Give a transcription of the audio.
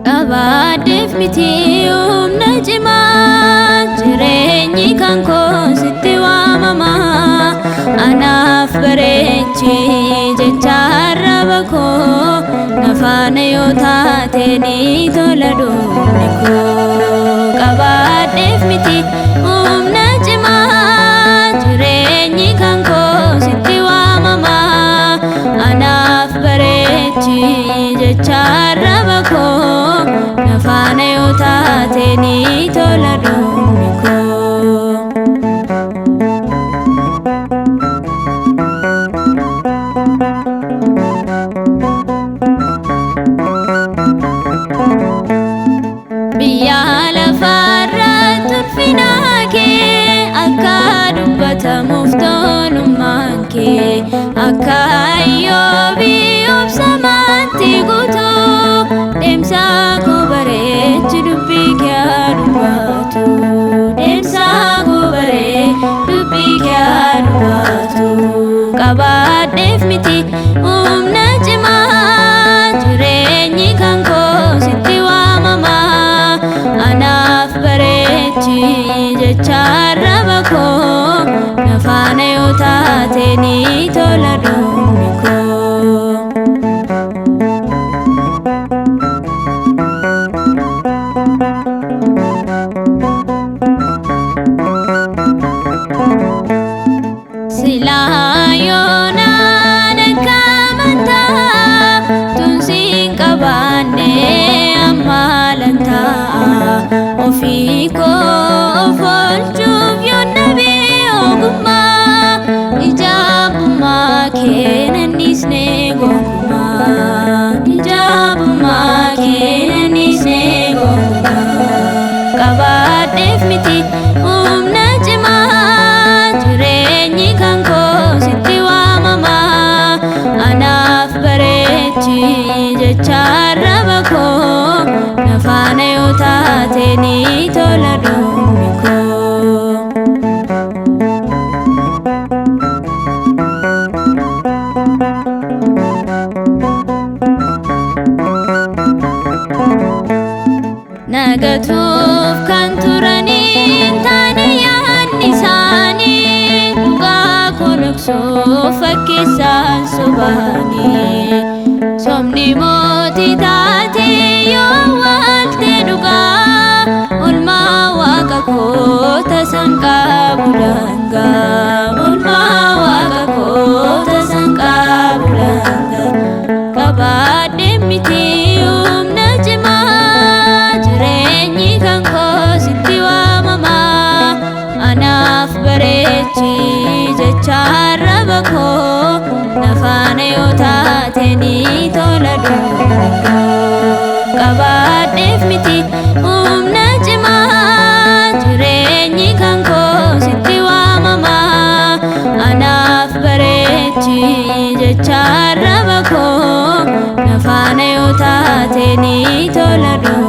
Qabaadheef miti humna cimaa jireenyi kan koo sitti waamama. Anaaf bareechi jecha arraba koo na faana yoo taate ni tola dhumni koo. Qabaadheef miti humna cimaa jireenyi kan koo sitti waamama. Anaaf bareechi jecha arraba koo na faana yoo taate ni tola dhumni koo. Biyya lafarratti ulfina kee akka dubbatamuuf toonummaan kee akka Iyyoobii obsamaatti guutuu deemsa koo bareechi dubbii kee haa dubbatu. Deemsa koo bareechi dubbii kee haa dubbatu. Qabaadheef miti humna cimaa jireenyi kan koo sitti waamama. Anaaf bareechi jecha arraba koo na faana yoo taate ni tola dhumni koo. Silaa yoonaan akka amantaa tunsiin qabaanne amma lantaa. Ofii koo of oolchuuf yoon dhabee ogummaa ijaabummaa kee nan dhiisne gonkumaa. Ijaabummaa kee nan dhiisne gonkumaa. Qabaadheef miti humna cimaa jireenyi kan koo sitti waamama. Anaaf bareechi jecha arraba koo na faana yoo taate ni tola dhumni koo. Nagatuuf kan turaniin taane yaadni isaanii dhugaa koo dhoksuuf fakkeessaan sobaanii. Somni mootii taate yoo awwaalte dhugaa oolmaa waaqa koo tasan qabu dangaa. Oolmaa waaqa koo tasan qabu dangaa. Qabaadheef miti humna cimaa jireenyi kan koo sitti waamama. Anaaf bareechi jecha arraba koo na faana yoo taate ni tola dhumni koo. Qabaadheef miti humna cimaa jireenyi kan koo sitti waamama. Anaaf bareechi jecha arraba koo na faana yoo taate ni tola dhumni koo.